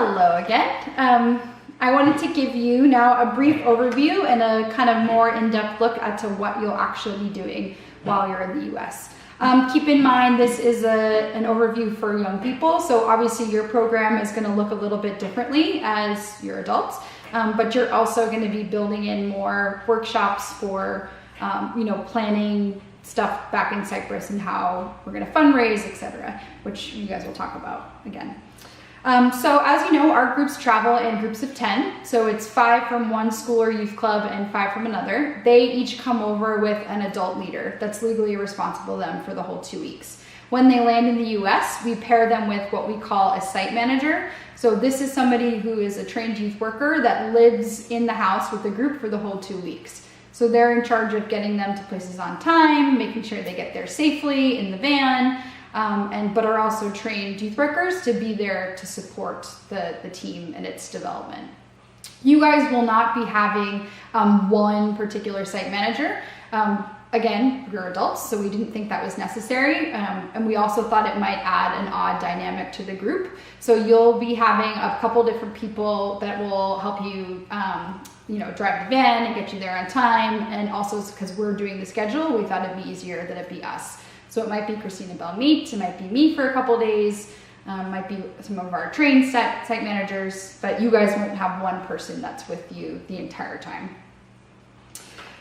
Hello again. I wanted to give you now a brief overview and a kind of more in-depth look at to what you'll actually be doing while you're in the US. Keep in mind this is an overview for young people, so obviously your program is going to look a little bit differently as your adults, but you're also going to be building in more workshops for planning stuff back in Cyprus and how we're going to fundraise, etc., which you guys will talk about again. So as you know, our groups travel in groups of 10. So it's 5 from one school or youth club and 5 from another. They each come over with an adult leader that's legally responsible to them for the whole 2 weeks. When they land in the US, we pair them with what we call a site manager. So this is somebody who is a trained youth worker that lives in the house with the group for the whole 2 weeks. So they're in charge of getting them to places on time, making sure they get there safely in the van, but are also trained youth workers to be there to support the team and its development. You guys will not be having one particular site manager. Again, you're adults, so we didn't think that was necessary. And we also thought it might add an odd dynamic to the group. So you'll be having a couple different people that will help you, drive the van and get you there on time. And also because we're doing the schedule, we thought it'd be easier that it be us. So it might be Christina Belmeet, it might be me for a couple days, might be some of our trained site managers, but you guys won't have one person that's with you the entire time.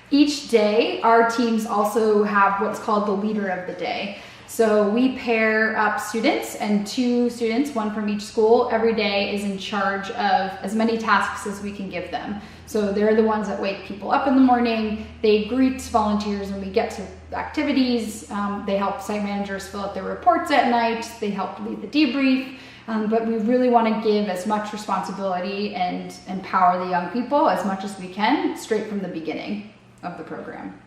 Each day, our teams also have what's called the leader of the day. So we pair up students, and 2 students, one from each school, every day is in charge of as many tasks as we can give them. So they're the ones that wake people up in the morning, they greet volunteers when we get to activities, they help site managers fill out their reports at night, they help lead the debrief, but we really want to give as much responsibility and empower the young people as much as we can straight from the beginning of the program.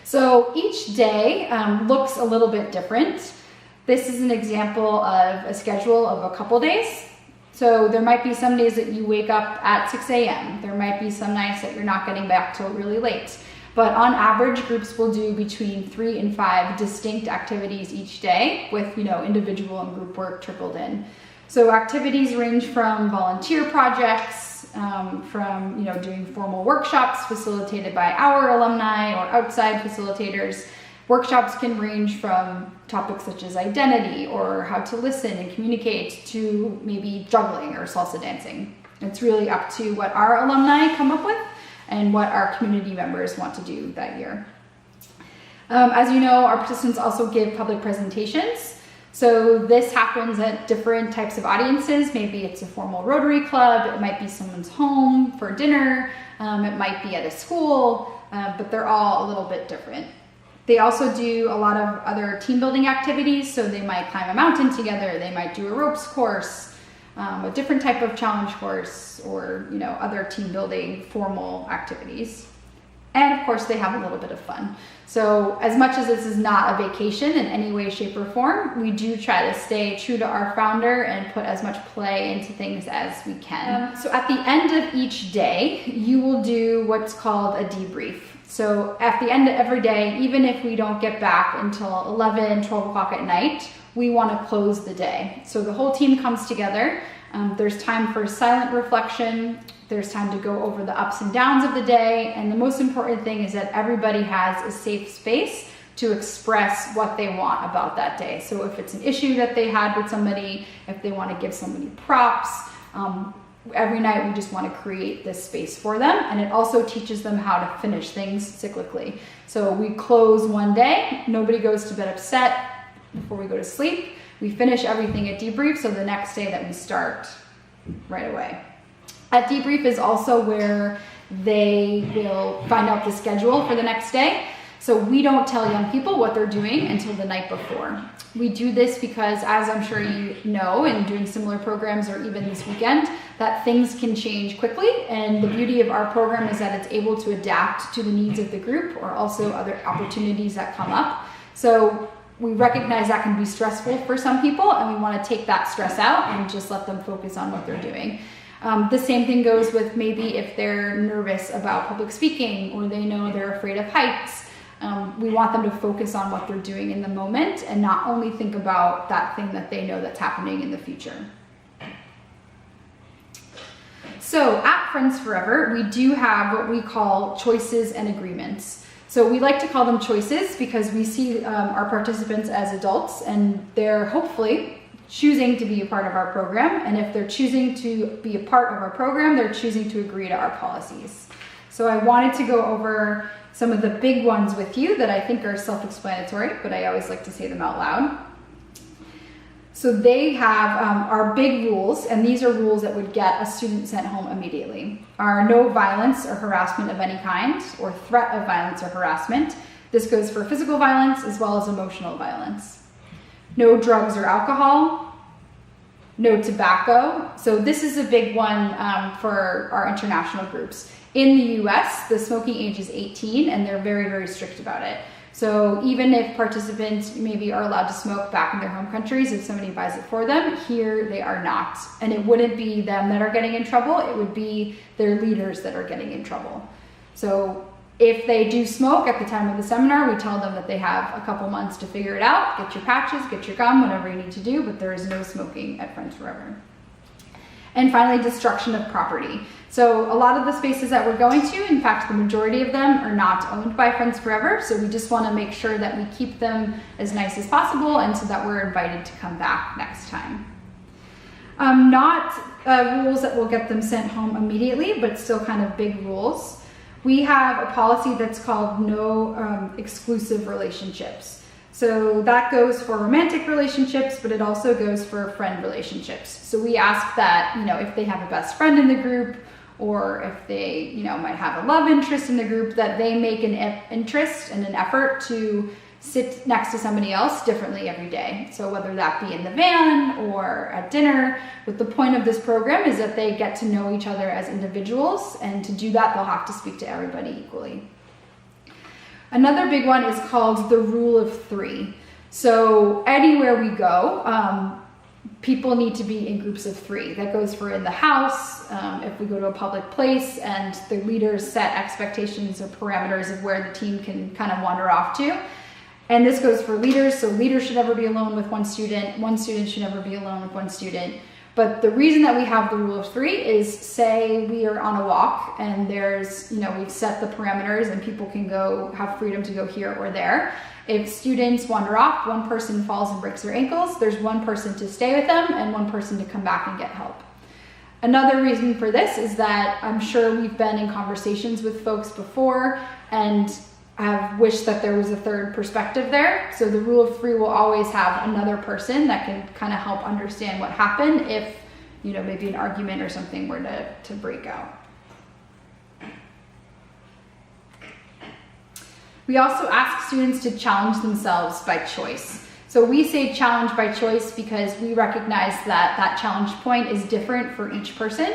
So each day looks a little bit different. This is an example of a schedule of a couple days. So there might be some days that you wake up at 6 a.m. There might be some nights that you're not getting back till really late. But on average, groups will do between 3 and 5 distinct activities each day with, individual and group work trickled in. So activities range from volunteer projects, from doing formal workshops facilitated by our alumni or outside facilitators. Workshops can range from topics such as identity or how to listen and communicate to maybe juggling or salsa dancing. It's really up to what our alumni come up with and what our community members want to do that year. As you know, our participants also give public presentations. So this happens at different types of audiences. Maybe it's a formal Rotary Club, it might be someone's home for dinner, it might be at a school, but they're all a little bit different. They also do a lot of other team building activities, so they might climb a mountain together, they might do a ropes course, a different type of challenge course, or other team building formal activities. And of course they have a little bit of fun. So as much as this is not a vacation in any way, shape, or form, we do try to stay true to our founder and put as much play into things as we can. So at the end of each day, you will do what's called a debrief. So at the end of every day, even if we don't get back until 11, 12 o'clock at night, we want to close the day. So the whole team comes together. There's time for silent reflection. There's time to go over the ups and downs of the day. And the most important thing is that everybody has a safe space to express what they want about that day. So if it's an issue that they had with somebody, if they want to give somebody props, every night we just want to create this space for them. And it also teaches them how to finish things cyclically. So we close one day, nobody goes to bed upset before we go to sleep. We finish everything at debrief, so the next day that we start right away. At debrief is also where they will find out the schedule for the next day. So we don't tell young people what they're doing until the night before. We do this because, as I'm sure you know, in doing similar programs or even this weekend, that things can change quickly. And the beauty of our program is that it's able to adapt to the needs of the group or also other opportunities that come up. So we recognize that can be stressful for some people, and we want to take that stress out and just let them focus on what they're doing. The same thing goes with maybe if they're nervous about public speaking or they know they're afraid of heights. We want them to focus on what they're doing in the moment and not only think about that thing that they know that's happening in the future. So at Friends Forever, we do have what we call choices and agreements. So we like to call them choices because we see our participants as adults, and they're hopefully choosing to be a part of our program. And if they're choosing to be a part of our program, they're choosing to agree to our policies. So I wanted to go over some of the big ones with you that I think are self-explanatory, but I always like to say them out loud. So they have our big rules, and these are rules that would get a student sent home immediately. Are no violence or harassment of any kind, or threat of violence or harassment. This goes for physical violence as well as emotional violence. No drugs or alcohol. No tobacco. So this is a big one for our international groups. In the US, the smoking age is 18, and they're very, very strict about it. So even if participants maybe are allowed to smoke back in their home countries, if somebody buys it for them, here they are not. And it wouldn't be them that are getting in trouble, it would be their leaders that are getting in trouble. So if they do smoke at the time of the seminar, we tell them that they have a couple months to figure it out, get your patches, get your gum, whatever you need to do, but there is no smoking at Friends Forever. And finally, destruction of property. So a lot of the spaces that we're going to, in fact, the majority of them are not owned by Friends Forever. So we just want to make sure that we keep them as nice as possible, and so that we're invited to come back next time. Not rules that will get them sent home immediately, but still kind of big rules. We have a policy that's called no exclusive relationships. So that goes for romantic relationships, but it also goes for friend relationships. So we ask that, if they have a best friend in the group, or if they, might have a love interest in the group, that they make an interest and an effort to sit next to somebody else differently every day. So whether that be in the van or at dinner, but the point of this program is that they get to know each other as individuals, and to do that, they'll have to speak to everybody equally. Another big one is called the rule of three. So anywhere we go, people need to be in groups of three. That goes for in the house, if we go to a public place and the leaders set expectations or parameters of where the team can kind of wander off to. And this goes for leaders, so leaders should never be alone with one student should never be alone with one student. But the reason that we have the rule of three is, say we are on a walk and there's, we've set the parameters and people can go have freedom to go here or there. If students wander off, one person falls and breaks their ankles, there's one person to stay with them and one person to come back and get help. Another reason for this is that I'm sure we've been in conversations with folks before and have wished that there was a third perspective there. So the rule of three will always have another person that can kind of help understand what happened if, maybe an argument or something were to break out. We also ask students to challenge themselves by choice. So we say challenge by choice because we recognize that challenge point is different for each person.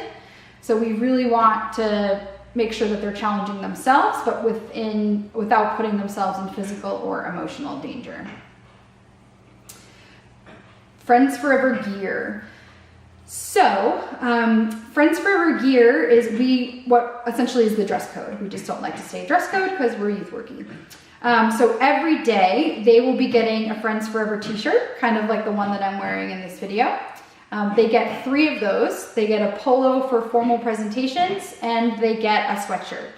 So we really want to make sure that they're challenging themselves, but without putting themselves in physical or emotional danger. Friends Forever gear. So Friends Forever gear is what essentially is the dress code. We just don't like to say dress code because we're youth working. So every day they will be getting a Friends Forever t-shirt, kind of like the one that I'm wearing in this video. They get 3 of those. They get a polo for formal presentations, and they get a sweatshirt.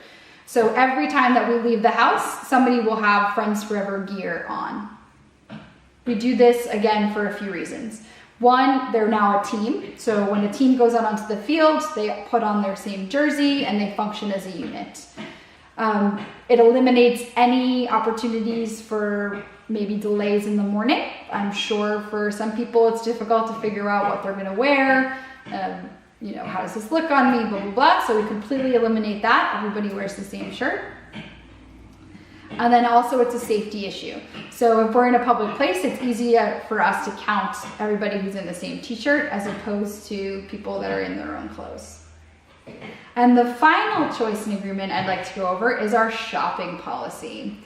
So every time that we leave the house, somebody will have Friends Forever gear on. We do this, again, for a few reasons. One, they're now a team. So when a team goes out onto the field, they put on their same jersey, and they function as a unit. It eliminates any opportunities for maybe delays in the morning. I'm sure for some people it's difficult to figure out what they're going to wear. How does this look on me, blah, blah, blah. So we completely eliminate that. Everybody wears the same shirt. And then also it's a safety issue. So if we're in a public place, it's easier for us to count everybody who's in the same t-shirt as opposed to people that are in their own clothes. And the final choice and agreement I'd like to go over is our shopping policy.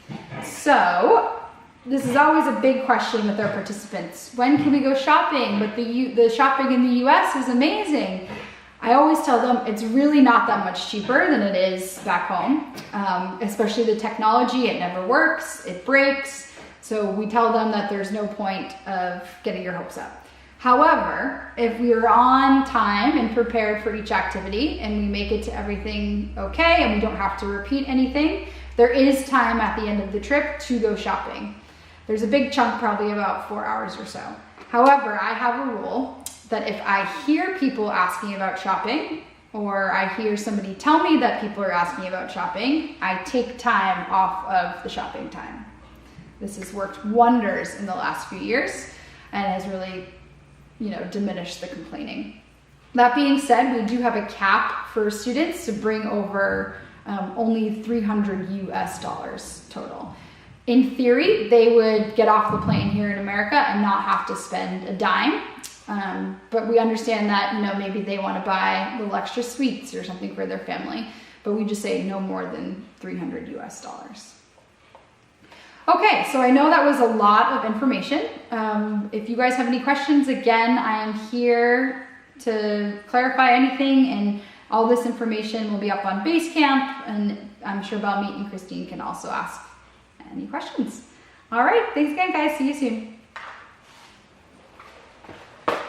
So this is always a big question with our participants. When can we go shopping? But the shopping in the US is amazing. I always tell them it's really not that much cheaper than it is back home, especially the technology. It never works, it breaks. So we tell them that there's no point of getting your hopes up. However, if we are on time and prepared for each activity and we make it to everything okay and we don't have to repeat anything, there is time at the end of the trip to go shopping. There's a big chunk, probably about 4 hours or so. However, I have a rule that if I hear people asking about shopping, or I hear somebody tell me that people are asking about shopping, I take time off of the shopping time. This has worked wonders in the last few years and has really, diminished the complaining. That being said, we do have a cap for students to bring over only $300 US total. In theory, they would get off the plane here in America and not have to spend a dime. But we understand that, maybe they want to buy little extra sweets or something for their family. But we just say no more than $300 US. Okay, so I know that was a lot of information. If you guys have any questions, again, I am here to clarify anything, and all this information will be up on Basecamp, and I'm sure Belmeet and Christine can also ask any questions. All right, thanks again, guys. See you soon.